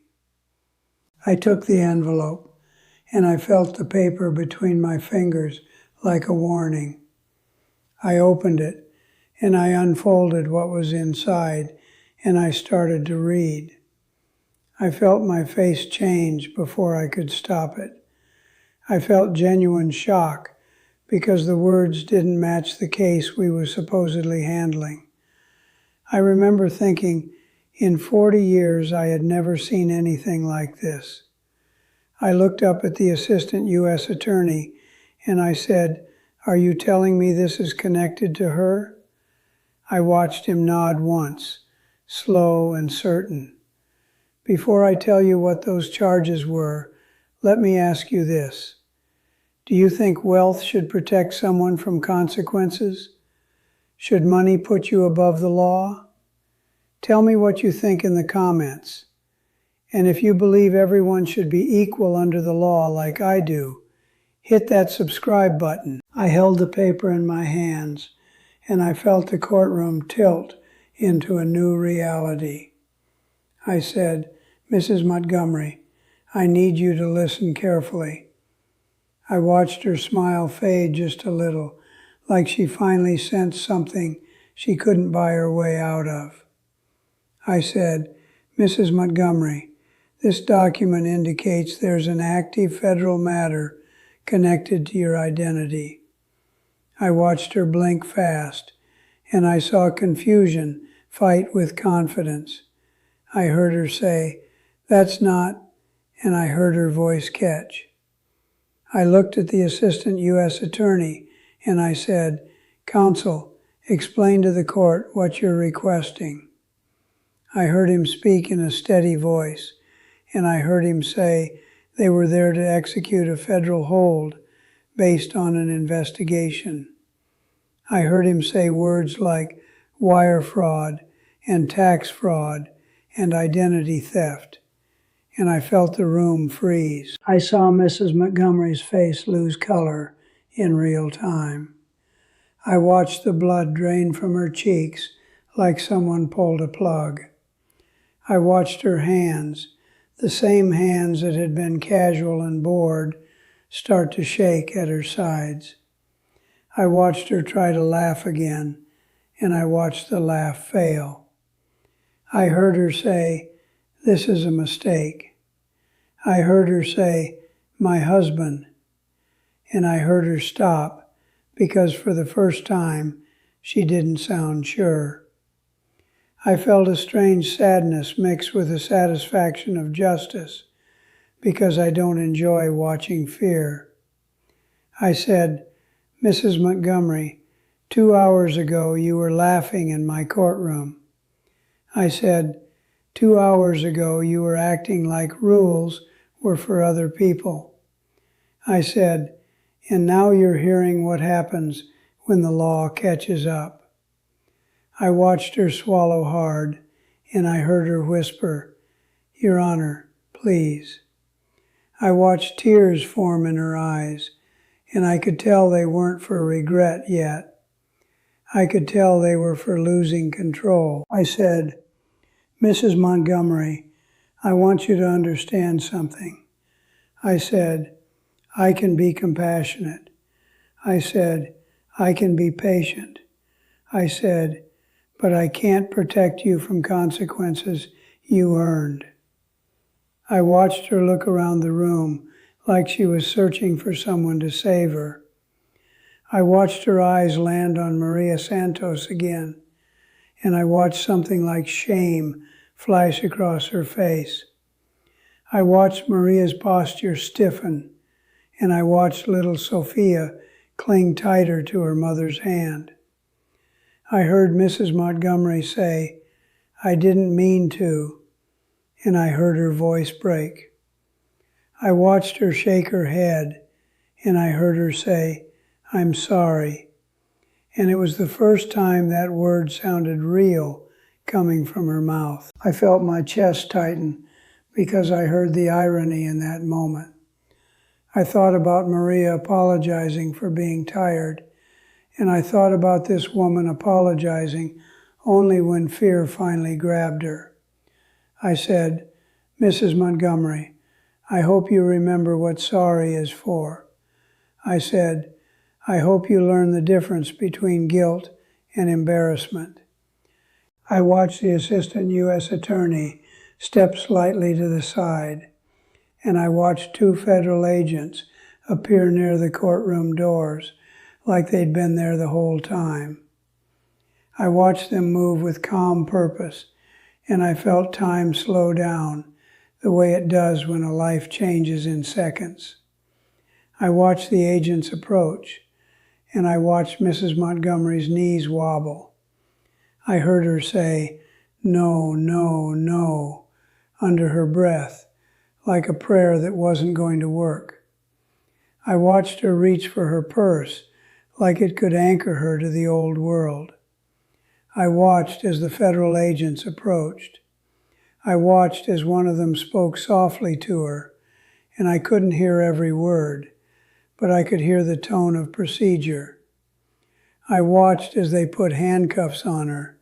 I took the envelope, and I felt the paper between my fingers like a warning. I opened it, and I unfolded what was inside, and I started to read. I felt my face change before I could stop it. I felt genuine shock because the words didn't match the case we were supposedly handling. I remember thinking, in 40 years I had never seen anything like this. I looked up at the assistant U.S. attorney and I said, "Are you telling me this is connected to her?" I watched him nod once, slow and certain. "Before I tell you what those charges were, let me ask you this. Do you think wealth should protect someone from consequences? Should money put you above the law? Tell me what you think in the comments. And if you believe everyone should be equal under the law like I do, hit that subscribe button." I held the paper in my hands, and I felt the courtroom tilt into a new reality. I said, "Mrs. Montgomery, I need you to listen carefully." I watched her smile fade just a little, like she finally sensed something she couldn't buy her way out of. I said, "Mrs. Montgomery, this document indicates there's an active federal matter connected to your identity." I watched her blink fast, and I saw confusion fight with confidence. I heard her say, "That's not," and I heard her voice catch. I looked at the assistant U.S. attorney and I said, "Counsel, explain to the court what you're requesting." I heard him speak in a steady voice, and I heard him say they were there to execute a federal hold based on an investigation. I heard him say words like wire fraud and tax fraud and identity theft, and I felt the room freeze. I saw Mrs. Montgomery's face lose color in real time. I watched the blood drain from her cheeks like someone pulled a plug. I watched her hands, the same hands that had been casual and bored, start to shake at her sides. I watched her try to laugh again, and I watched the laugh fail. I heard her say, "This is a mistake." I heard her say, "My husband," and I heard her stop because for the first time she didn't sound sure. I felt a strange sadness mixed with the satisfaction of justice because I don't enjoy watching fear. I said, "Mrs. Montgomery, 2 hours ago you were laughing in my courtroom." I said, 2 hours ago you were acting like rules were for other people." I said, "And now you're hearing what happens when the law catches up." I watched her swallow hard, and I heard her whisper, "Your Honor, please." I watched tears form in her eyes, and I could tell they weren't for regret yet. I could tell they were for losing control. I said, "Mrs. Montgomery, I want you to understand something." I said, "I can be compassionate." I said, "I can be patient." I said, "But I can't protect you from consequences you earned." I watched her look around the room like she was searching for someone to save her. I watched her eyes land on Maria Santos again, and I watched something like shame flash across her face. I watched Maria's posture stiffen, and I watched little Sofia cling tighter to her mother's hand. I heard Mrs. Montgomery say, "I didn't mean to," and I heard her voice break. I watched her shake her head, and I heard her say, "I'm sorry." And it was the first time that word sounded real coming from her mouth. I felt my chest tighten because I heard the irony in that moment. I thought about Maria apologizing for being tired, and I thought about this woman apologizing only when fear finally grabbed her. I said, "Mrs. Montgomery, I hope you remember what sorry is for." I said, "I hope you learn the difference between guilt and embarrassment. I watched the assistant U.S. attorney step slightly to the side, and I watched two federal agents appear near the courtroom doors like they'd been there the whole time. I watched them move with calm purpose, and I felt time slow down the way it does when a life changes in seconds. I watched the agents approach, and I watched Mrs. Montgomery's knees wobble. I heard her say, "No, no, no," under her breath, like a prayer that wasn't going to work. I watched her reach for her purse, like it could anchor her to the old world. I watched as the federal agents approached. I watched as one of them spoke softly to her, and I couldn't hear every word, but I could hear the tone of procedure. I watched as they put handcuffs on her,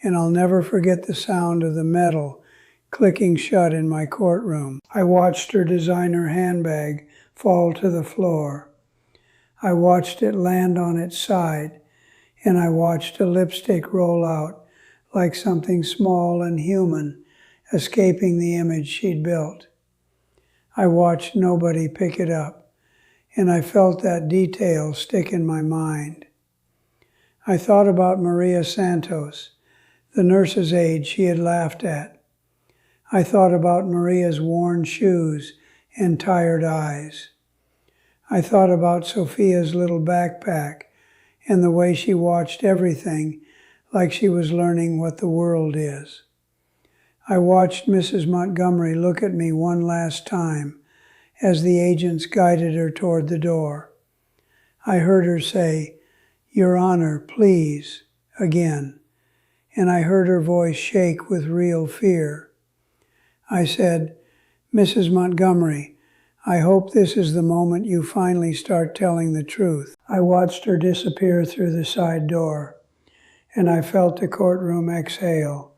and I'll never forget the sound of the metal clicking shut in my courtroom. I watched her designer handbag fall to the floor. I watched it land on its side, and I watched a lipstick roll out like something small and human escaping the image she'd built. I watched nobody pick it up, and I felt that detail stick in my mind. I thought about Maria Santos, the nurse's aide she had laughed at. I thought about Maria's worn shoes and tired eyes. I thought about Sofia's little backpack and the way she watched everything like she was learning what the world is. I watched Mrs. Montgomery look at me one last time as the agents guided her toward the door. I heard her say, "Your Honor, please," again, and I heard her voice shake with real fear. I said, "Mrs. Montgomery, I hope this is the moment you finally start telling the truth." I watched her disappear through the side door, and I felt the courtroom exhale,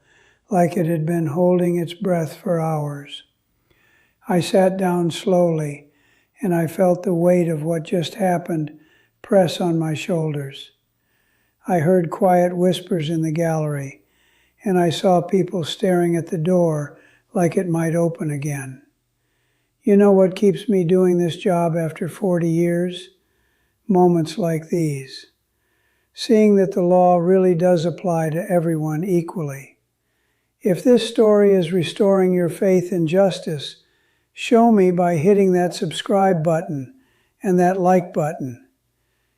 like it had been holding its breath for hours. I sat down slowly, and I felt the weight of what just happened press on my shoulders. I heard quiet whispers in the gallery, and I saw people staring at the door like it might open again. You know what keeps me doing this job after 40 years? Moments like these. Seeing that the law really does apply to everyone equally. If this story is restoring your faith in justice, show me by hitting that subscribe button and that like button.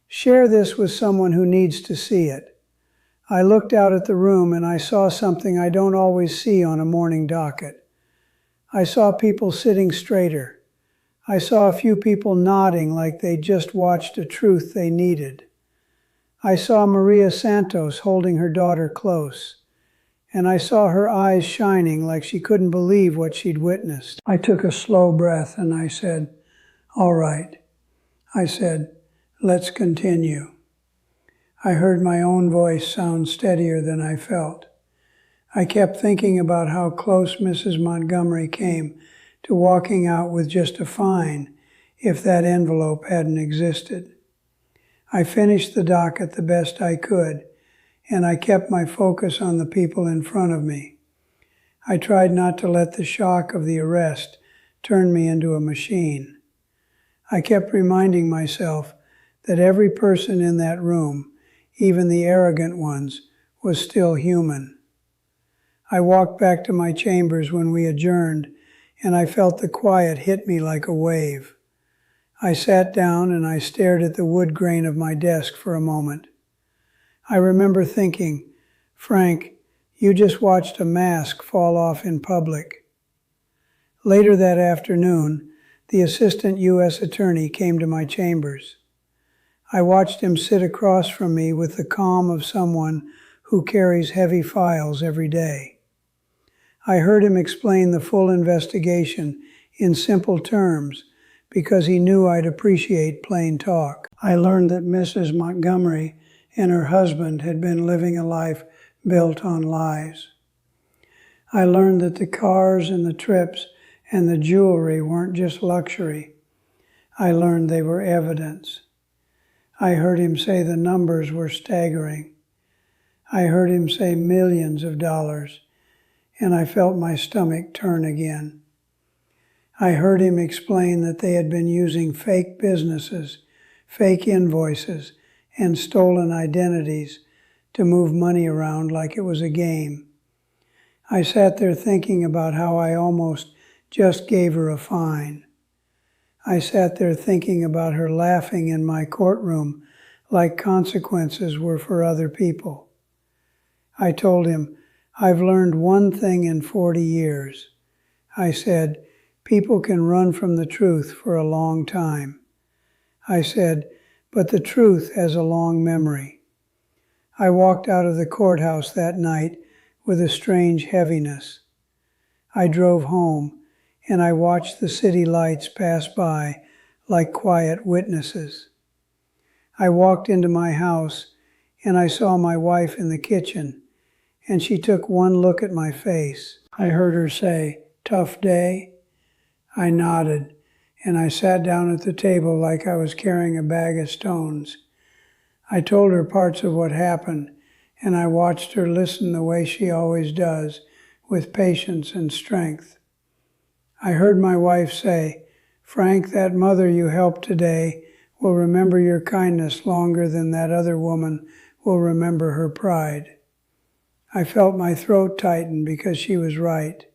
Share this with someone who needs to see it. I looked out at the room and I saw something I don't always see on a morning docket. I saw people sitting straighter. I saw a few people nodding like they just watched a truth they needed. I saw Maria Santos holding her daughter close, and I saw her eyes shining like she couldn't believe what she'd witnessed. I took a slow breath and I said, "All right." I said, "Let's continue." I heard my own voice sound steadier than I felt. I kept thinking about how close Mrs. Montgomery came to walking out with just a fine if that envelope hadn't existed. I finished the docket the best I could, and I kept my focus on the people in front of me. I tried not to let the shock of the arrest turn me into a machine. I kept reminding myself that every person in that room, even the arrogant ones, was still human. I walked back to my chambers when we adjourned, and I felt the quiet hit me like a wave. I sat down and I stared at the wood grain of my desk for a moment. I remember thinking, "Frank, you just watched a mask fall off in public." Later that afternoon, the assistant U.S. attorney came to my chambers. I watched him sit across from me with the calm of someone who carries heavy files every day. I heard him explain the full investigation in simple terms because he knew I'd appreciate plain talk. I learned that Mrs. Montgomery and her husband had been living a life built on lies. I learned that the cars and the trips and the jewelry weren't just luxury. I learned they were evidence. I heard him say the numbers were staggering. I heard him say millions of dollars, and I felt my stomach turn again. I heard him explain that they had been using fake businesses, fake invoices, and stolen identities to move money around like it was a game. I sat there thinking about how I almost just gave her a fine. I sat there thinking about her laughing in my courtroom like consequences were for other people. I told him, I've learned one thing in 40 years. I said, people can run from the truth for a long time. I said, but the truth has a long memory. I walked out of the courthouse that night with a strange heaviness. I drove home, and I watched the city lights pass by like quiet witnesses. I walked into my house, and I saw my wife in the kitchen, and she took one look at my face. I heard her say, "Tough day?" I nodded, and I sat down at the table like I was carrying a bag of stones. I told her parts of what happened, and I watched her listen the way she always does, with patience and strength. I heard my wife say, "Frank, that mother you helped today will remember your kindness longer than that other woman will remember her pride." I felt my throat tighten because she was right.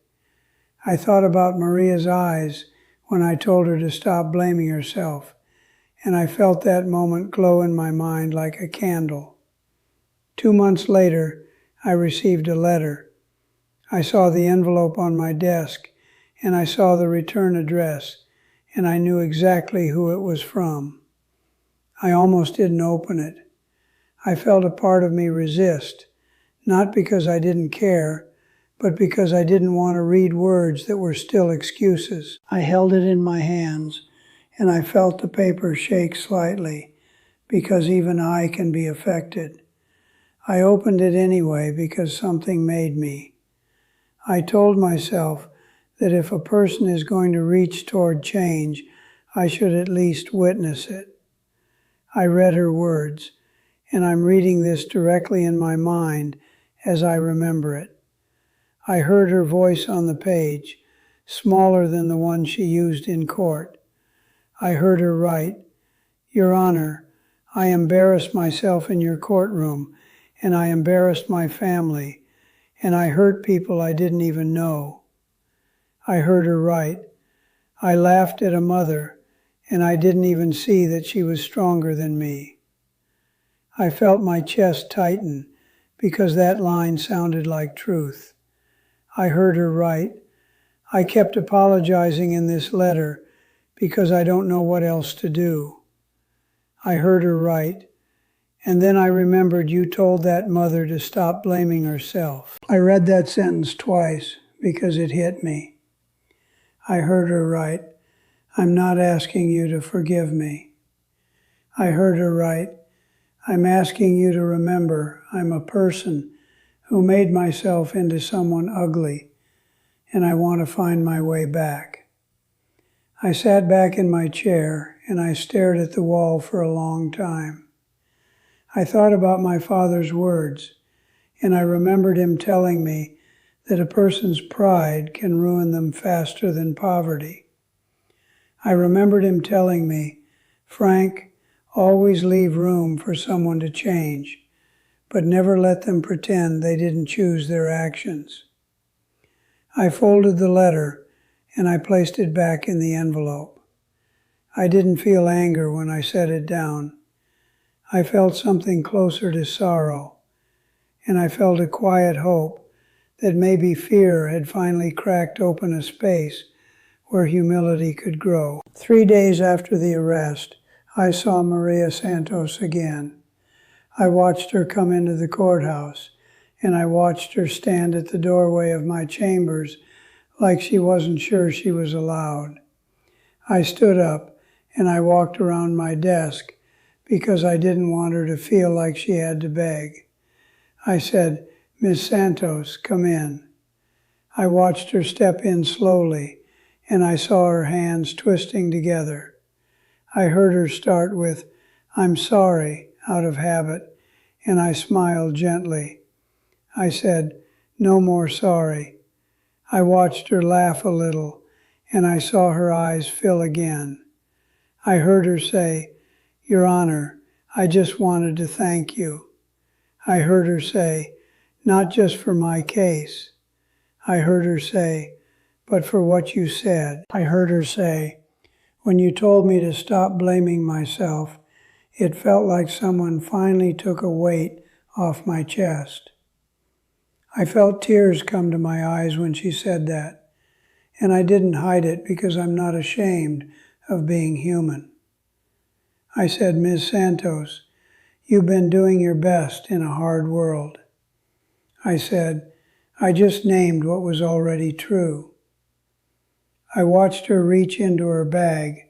I thought about Maria's eyes when I told her to stop blaming herself, and I felt that moment glow in my mind like a candle. 2 months later, I received a letter. I saw the envelope on my desk, and I saw the return address, and I knew exactly who it was from. I almost didn't open it. I felt a part of me resist, not because I didn't care, but because I didn't want to read words that were still excuses. I held it in my hands, and I felt the paper shake slightly, because even I can be affected. I opened it anyway because something made me. I told myself that if a person is going to reach toward change, I should at least witness it. I read her words, and I'm reading this directly in my mind as I remember it. I heard her voice on the page, smaller than the one she used in court. I heard her write, "Your Honor, I embarrassed myself in your courtroom, and I embarrassed my family, and I hurt people I didn't even know." I heard her write, "I laughed at a mother, and I didn't even see that she was stronger than me." I felt my chest tighten because that line sounded like truth. I heard her write, "I kept apologizing in this letter because I don't know what else to do." I heard her write, "And then I remembered you told that mother to stop blaming herself." I read that sentence twice because it hit me. I heard her write, "I'm not asking you to forgive me." I heard her write, "I'm asking you to remember I'm a person who made myself into someone ugly, and I want to find my way back." I sat back in my chair and I stared at the wall for a long time. I thought about my father's words, and I remembered him telling me that a person's pride can ruin them faster than poverty. I remembered him telling me, "Frank, always leave room for someone to change, but never let them pretend they didn't choose their actions." I folded the letter and I placed it back in the envelope. I didn't feel anger when I set it down. I felt something closer to sorrow, and I felt a quiet hope that maybe fear had finally cracked open a space where humility could grow. 3 days after the arrest, I saw Maria Santos again. I watched her come into the courthouse, and I watched her stand at the doorway of my chambers like she wasn't sure she was allowed. I stood up and I walked around my desk because I didn't want her to feel like she had to beg. I said, "Miss Santos, come in." I watched her step in slowly, and I saw her hands twisting together. I heard her start with, "I'm sorry," out of habit, and I smiled gently. I said, "No more sorry." I watched her laugh a little, and I saw her eyes fill again. I heard her say, "Your Honor, I just wanted to thank you." I heard her say, "Not just for my case." I heard her say, "But for what you said." I heard her say, "When you told me to stop blaming myself, it felt like someone finally took a weight off my chest." I felt tears come to my eyes when she said that, and I didn't hide it because I'm not ashamed of being human. I said, "Ms. Santos, you've been doing your best in a hard world." I said, "I just named what was already true." I watched her reach into her bag,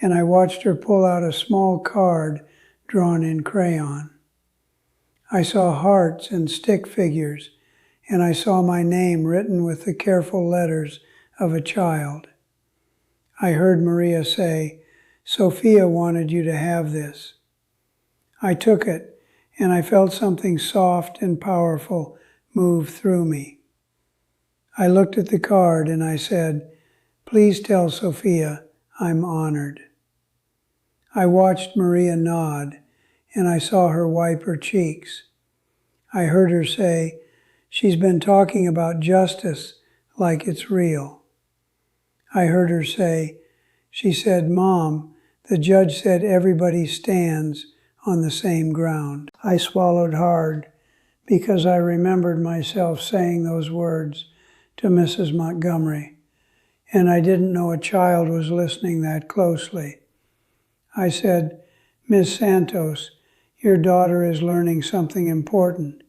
and I watched her pull out a small card drawn in crayon. I saw hearts and stick figures, and I saw my name written with the careful letters of a child. I heard Maria say, "Sofia wanted you to have this." I took it, and I felt something soft and powerful move through me. I looked at the card and I said, "Please tell Sofia I'm honored." I watched Maria nod, and I saw her wipe her cheeks. I heard her say, "She's been talking about justice like it's real." I heard her say, she said, "Mom, the judge said everybody stands on the same ground." I swallowed hard because I remembered myself saying those words to Mrs. Montgomery, and I didn't know a child was listening that closely. I said, "Ms. Santos, your daughter is learning something important."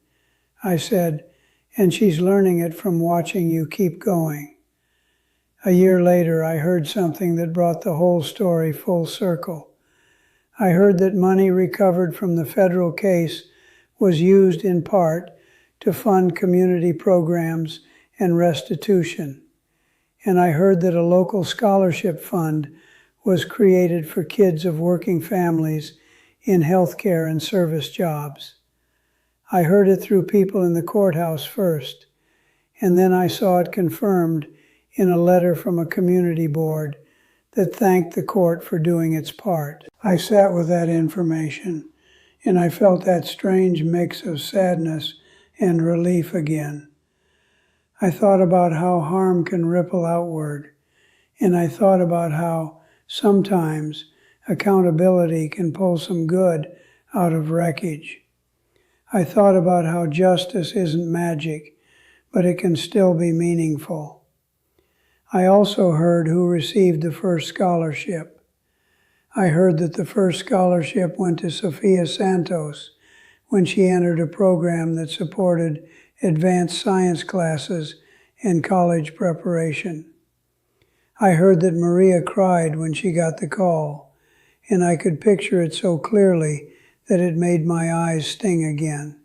I said, "And she's learning it from watching you keep going." A year later, I heard something that brought the whole story full circle. I heard that money recovered from the federal case was used in part to fund community programs and restitution. And I heard that a local scholarship fund was created for kids of working families in healthcare and service jobs. I heard it through people in the courthouse first, and then I saw it confirmed in a letter from a community board that thanked the court for doing its part. I sat with that information, and I felt that strange mix of sadness and relief again. I thought about how harm can ripple outward, and I thought about how sometimes accountability can pull some good out of wreckage. I thought about how justice isn't magic, but it can still be meaningful. I also heard who received the first scholarship. I heard that the first scholarship went to Sofia Santos when she entered a program that supported advanced science classes and college preparation. I heard that Maria cried when she got the call, and I could picture it so clearly that it made my eyes sting again.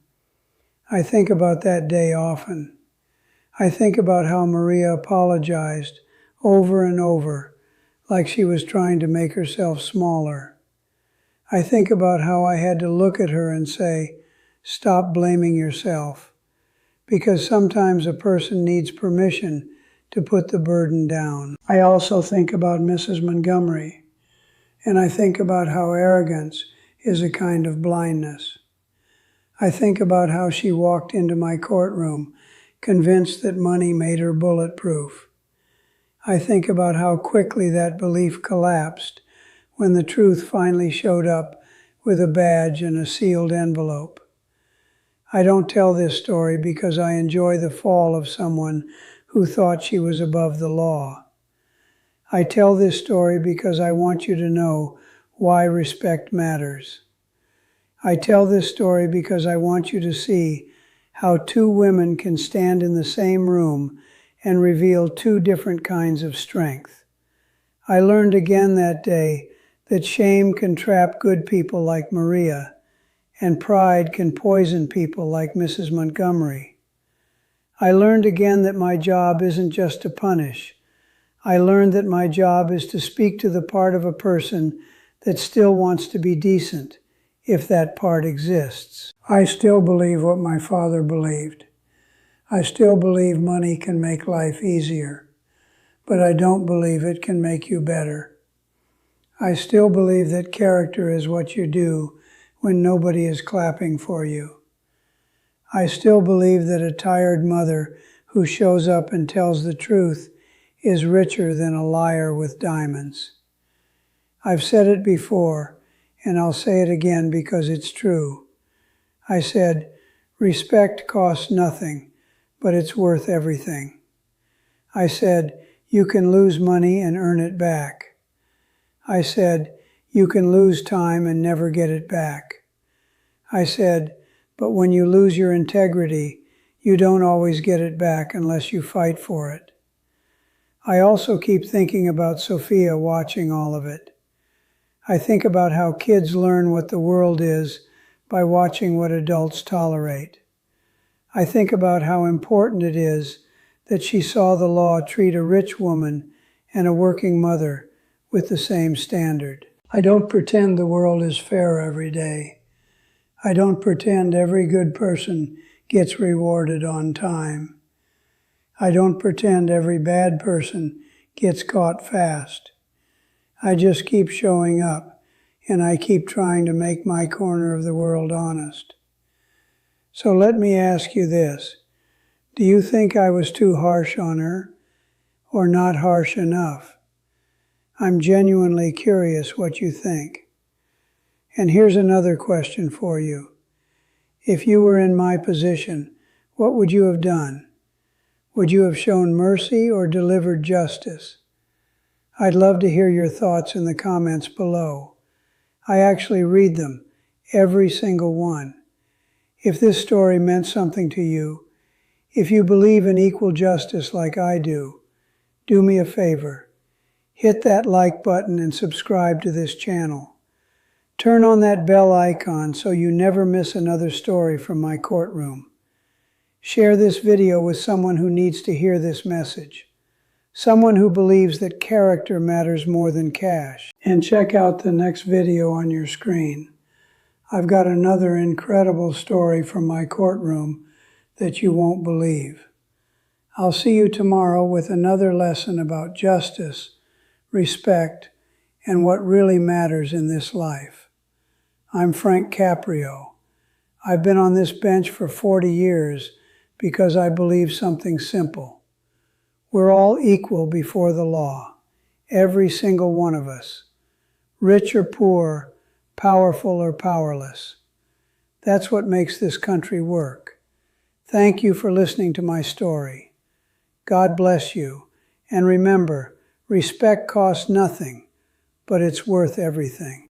I think about that day often. I think about how Maria apologized over and over, like she was trying to make herself smaller. I think about how I had to look at her and say, "Stop blaming yourself," because sometimes a person needs permission to put the burden down. I also think about Mrs. Montgomery, and I think about how arrogance is a kind of blindness. I think about how she walked into my courtroom, convinced that money made her bulletproof. I think about how quickly that belief collapsed when the truth finally showed up with a badge and a sealed envelope. I don't tell this story because I enjoy the fall of someone who thought she was above the law. I tell this story because I want you to know why respect matters. I tell this story because I want you to see how two women can stand in the same room and reveal two different kinds of strength. I learned again that day that shame can trap good people like Maria, and pride can poison people like Mrs. Montgomery. I learned again that my job isn't just to punish. I learned that my job is to speak to the part of a person that still wants to be decent, if that part exists. I still believe what my father believed, I still believe money can make life easier, but I don't believe it can make you better. I still believe that character is what you do when nobody is clapping for you. I still believe that a tired mother who shows up and tells the truth is richer than a liar with diamonds. I've said it before, and I'll say it again because it's true. I said, respect costs nothing, but it's worth everything. I said, you can lose money and earn it back. I said, you can lose time and never get it back. I said, but when you lose your integrity, you don't always get it back unless you fight for it. I also keep thinking about Sofia watching all of it. I think about how kids learn what the world is by watching what adults tolerate. I think about how important it is that she saw the law treat a rich woman and a working mother with the same standard. I don't pretend the world is fair every day. I don't pretend every good person gets rewarded on time. I don't pretend every bad person gets caught fast. I just keep showing up, and I keep trying to make my corner of the world honest. So let me ask you this. Do you think I was too harsh on her, or not harsh enough? I'm genuinely curious what you think. And here's another question for you. If you were in my position, what would you have done? Would you have shown mercy or delivered justice? I'd love to hear your thoughts in the comments below. I actually read them, every single one. If this story meant something to you, if you believe in equal justice like I do me a favor. Hit that like button and subscribe to this channel. Turn on that bell icon so you never miss another story from my courtroom. Share this video with someone who needs to hear this message. Someone who believes that character matters more than cash. And check out the next video on your screen. I've got another incredible story from my courtroom that you won't believe. I'll see you tomorrow with another lesson about justice, respect, and what really matters in this life. I'm Frank Caprio. I've been on this bench for 40 years because I believe something simple. We're all equal before the law, every single one of us, rich or poor, powerful or powerless. That's what makes this country work. Thank you for listening to my story. God bless you. And remember, respect costs nothing, but it's worth everything.